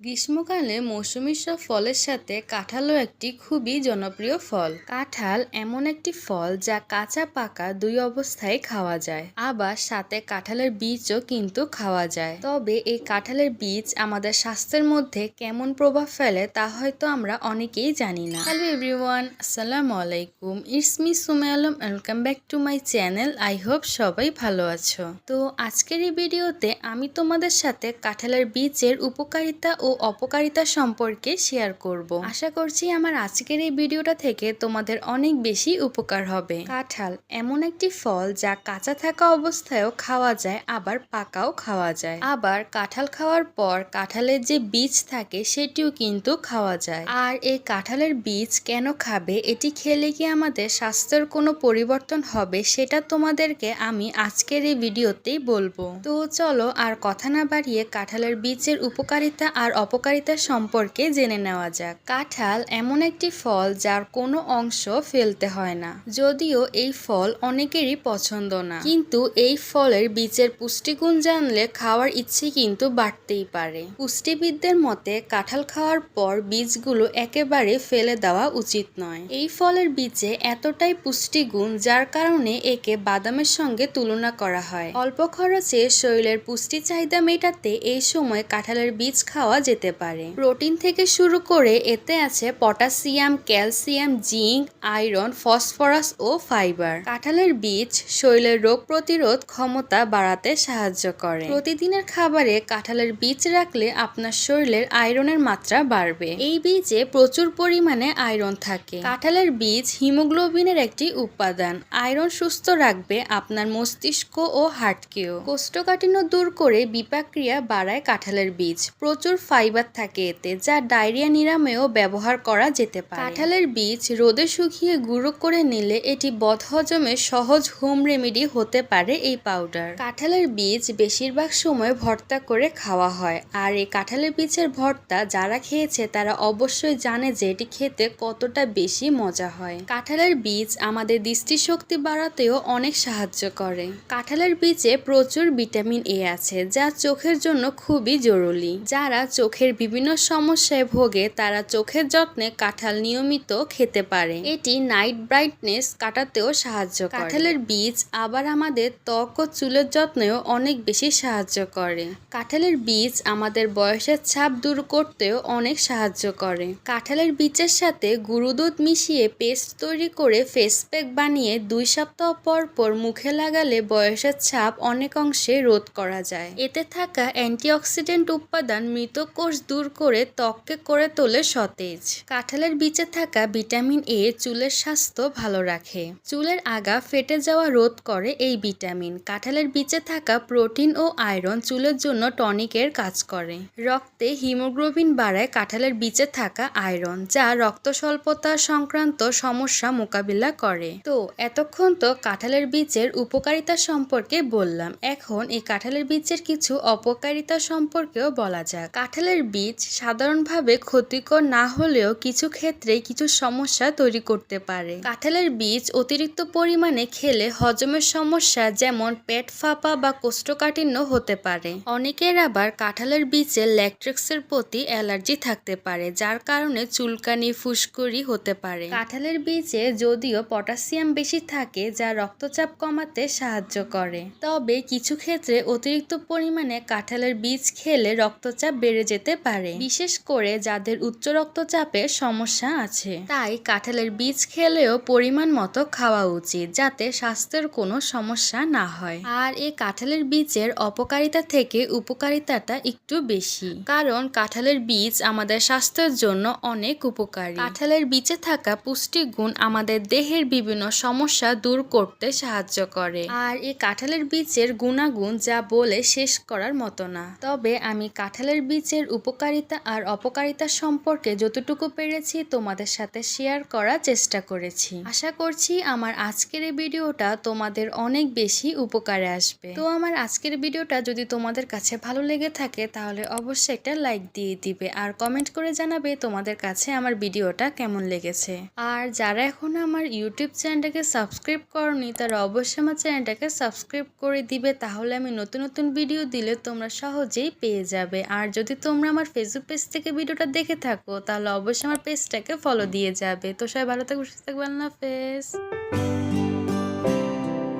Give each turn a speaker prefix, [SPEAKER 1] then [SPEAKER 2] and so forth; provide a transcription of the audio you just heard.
[SPEAKER 1] গ্রীষ্মকালে মৌসুমী সব ফলের সাথে কাঁঠালও একটি খুবই জনপ্রিয় ফল। কাঁঠাল এমন একটি ফল যা কাঁচা পাকা দুই অবস্থায় খাওয়া যায়, আবার সাথে কাঁঠালের বীজও কিন্তু খাওয়া যায়। তবে এই কাঁঠালের বীজ আমাদের স্বাস্থ্যের মধ্যে কেমন প্রভাব ফেলে তা হয়তো আমরা অনেকেই জানি না। হ্যালো এভরিওয়ান, আসসালামু আলাইকুম, it's me Sumi Alam, welcome back to my channel. I hope সবাই ভালো আছো। তো আজকের এই ভিডিওতে আমি তোমাদের সাথে কাঁঠালের বীজের উপকারিতা ও অপকারিতা সম্পর্কে শেয়ার করব। আশা করছি আমার আজকের এই ভিডিওটা থেকে তোমাদের অনেক বেশি উপকার হবে। কাঁঠাল এমন একটি ফল যা কাঁচা থাকা অবস্থায়ও খাওয়া যায়, আবার পাকাও খাওয়া যায়। আবার কাঁঠাল খাওয়ার পর কাঁঠালের যে বীজ থাকে সেটিও কিন্তু খাওয়া যায়। আর এই কাঁঠালের বীজ কেন খাবে, এটি খেলে কি আমাদের স্বাস্থ্যের কোনো পরিবর্তন হবে, সেটা তোমাদেরকে আমি আজকের এই ভিডিওতেই বলবো। তো চলো আর কথা না বাড়িয়ে কাঁঠালের বীজের উপকারিতা আর অপকারিতা সম্পর্কে জেনে নেওয়া যাক। কাঁঠাল এমন একটি ফল যার কোনো অংশ ফেলতে হয় না, যদিও এই ফল অনেকেরই পছন্দ না, কিন্তু এই ফলের বীজের পুষ্টিগুণ জানলে খাওয়ার ইচ্ছে কিন্তু বাড়তেই পারে। পুষ্টিবিদদের মতে কাঁঠাল খাওয়ার পর বীজগুলো একেবারে ফেলে দেওয়া উচিত নয়। এই ফলের বীজে এতটাই পুষ্টিগুণ যার কারণে একে বাদামের সঙ্গে তুলনা করা হয়। অল্প খরচে শরীরের পুষ্টি চাহিদা মেটাতে এই সময় কাঁঠালের বীজ খাওয়া যেতে পারে। প্রোটিন থেকে শুরু করে এতে আছে potassium, calcium, zinc, iron, phosphorus ও ফাইবার। কাঁঠালের বীজ শরীরের রোগ প্রতিরোধ ক্ষমতা বাড়াতে সাহায্য করে। প্রতিদিনের খাবারে কাঁঠালের বীজ রাখলে আপনার শরীরের আয়রনের মাত্রা বাড়বে। এই বীজে প্রচুর পরিমাণে আয়রন থাকে। কাঁঠালের বীজ হিমোগ্লোবিনের একটি উপাদান। আয়রন সুস্থ রাখবে আপনার মস্তিষ্ক ও হার্টকেও। কোষ্ঠকাঠিন্য দূর করে বিপাকক্রিয়া বাড়ায় কাঁঠালের বীজ। প্রচুর ফাইবার থাকে এতে, যা ডায়রিয়া নিরাময়েও ব্যবহার করা যেতে পারে। কাঁঠালের বীজ রোদে শুকিয়ে গুঁড়ো করে নিলে এটি বদহজমের সহজ হোম রেমেডি হতে পারে এই পাউডার। কাঁঠালের বীজ বেশিরভাগ সময় ভর্তা করে খাওয়া হয়, আর এই কাঁঠালের বীজের ভর্তা যারা খেয়েছে তারা অবশ্যই জানে যে এটি খেতে কতটা বেশি মজা হয়। কাঁঠালের বীজ আমাদের দৃষ্টিশক্তি বাড়াতেও অনেক সাহায্য করে। কাঁঠালের বীজে প্রচুর ভিটামিন এ আছে, যা চোখের জন্য খুবই জরুরি। যারা চোখের বিভিন্ন সমস্যায় ভোগে তারা চোখের যত্নে কাঁঠাল নিয়মিত খেতে পারে। এটি নাইট ব্রাইটনেস কাটাতেও সাহায্য করে। কাঁঠালের বীজ আবার আমাদের ত্বক ও চুলের যত্নেও অনেক বেশি সাহায্য করে। কাঁঠালের বীজ আমাদের বয়সের ছাপ দূর করতেও অনেক সাহায্য করে। কাঁঠালের বীজের সাথে গুঁড়ো দুধ মিশিয়ে পেস্ট তৈরি করে ফেস প্যাক বানিয়ে 2 সপ্তাহ পর পর মুখে লাগালে বয়সের ছাপ অনেক অংশে রোধ করা যায়। এতে থাকা অ্যান্টিঅক্সিডেন্ট উপাদান মৃত কোষ দূর করে ত্বককে করে তোলে সতেজ। কাঁঠালের বীজে থাকা ভিটামিন এ চুলের স্বাস্থ্য ভালো রাখে। চুলের আগা ফেটে যাওয়া রোধ করে এই ভিটামিন। কাঁঠালের বীজে থাকা প্রোটিন ও আয়রন চুলের জন্য টনিকের কাজ করে। রক্তে হিমোগ্লোবিন বাড়ায় কাঁঠালের বীজে থাকা আয়রন, যা রক্ত স্বল্পতা সংক্রান্ত সমস্যা মোকাবিলা করে। তো এতক্ষণ তো কাঁঠালের বীজের উপকারিতা সম্পর্কে বললাম, এখন এই কাঁঠালের বীজের কিছু অপকারিতা সম্পর্কেও বলা যাক। কাঁঠালের বীজ সাধারণভাবে ক্ষতিকর না হলেও কিছু ক্ষেত্রে কিছু সমস্যা তৈরি করতে পারে। কাঁঠালের বীজ অতিরিক্ত পরিমাণে খেলে হজমের সমস্যা যেমন পেট ফাঁপা বা কোষ্ঠকাঠিন্য হতে পারে। অনেকের আবার কাঁঠালের বীজে ল্যাটেক্সের প্রতি অ্যালার্জি থাকতে পারে, যার কারণে চুলকানি, ফুসকুড়ি হতে পারে। কাঁঠালের বীজে যদিও পটাশিয়াম বেশি থাকে, যা রক্তচাপ কমাতে সাহায্য করে, তবে কিছু ক্ষেত্রে অতিরিক্ত পরিমাণে কাঁঠালের বীজ খেলে রক্তচাপ বেড়ে যেতে পারে, বিশেষ করে যাদের উচ্চ রক্তচাপের সমস্যা আছে। তাই কাঁঠালের বীজ খেলেও পরিমাণ মতো খাওয়া উচিত, যাতে স্বাস্থ্যের কোনো সমস্যা না হয়। আর এই কাঁঠালের বীজের অপকারিতা থেকে উপকারিতাটা একটু বেশি, কারণ কাঁঠালের বীজ আমাদের স্বাস্থ্যের জন্য অনেক উপকারী। কাঁঠালের বীজে থাকা পুষ্টিগুণ আমাদের দেহের বিভিন্ন সমস্যা দূর করতে সাহায্য করে। আর এই কাঁঠালের বীজের গুণাগুণ যা বলে শেষ করার মতো না। তবে আমি কাঁঠালের বীজের উপকারিতা আর অপকারিতা সম্পর্কে যতটুকু পেরেছি তোমাদের সাথে শেয়ার করার চেষ্টা করেছি। আশা করছি আমার আজকের এই ভিডিওটা তোমাদের অনেক বেশি উপকারে আসবে। তো আমার আজকের ভিডিওটা যদি তোমাদের কাছে ভালো লেগে থাকে তাহলে অবশ্যই একটা লাইক দিয়ে দিবে, আর কমেন্ট করে জানাবে তোমাদের কাছে আমার ভিডিওটা কেমন লেগেছে। আর যারা এখন আমার ইউটিউব চ্যানেলটাকে সাবস্ক্রাইব করনি তারা অবশ্যই আমার চ্যানেলটাকে সাবস্ক্রাইব করে দিবে, তাহলে আমি নতুন নতুন ভিডিও দিলে তোমরা সহজেই পেয়ে যাবে। আর যদি তোমরা আমার ফেসবুক পেজ থেকে ভিডিওটা দেখে থাকো তাহলে অবশ্যই আমার পেজটাকে ফলো দিয়ে যাবে। তো সবাই ভালো থাকবে, সুস্থ থাকবে, আল্লাহ হাফেজ।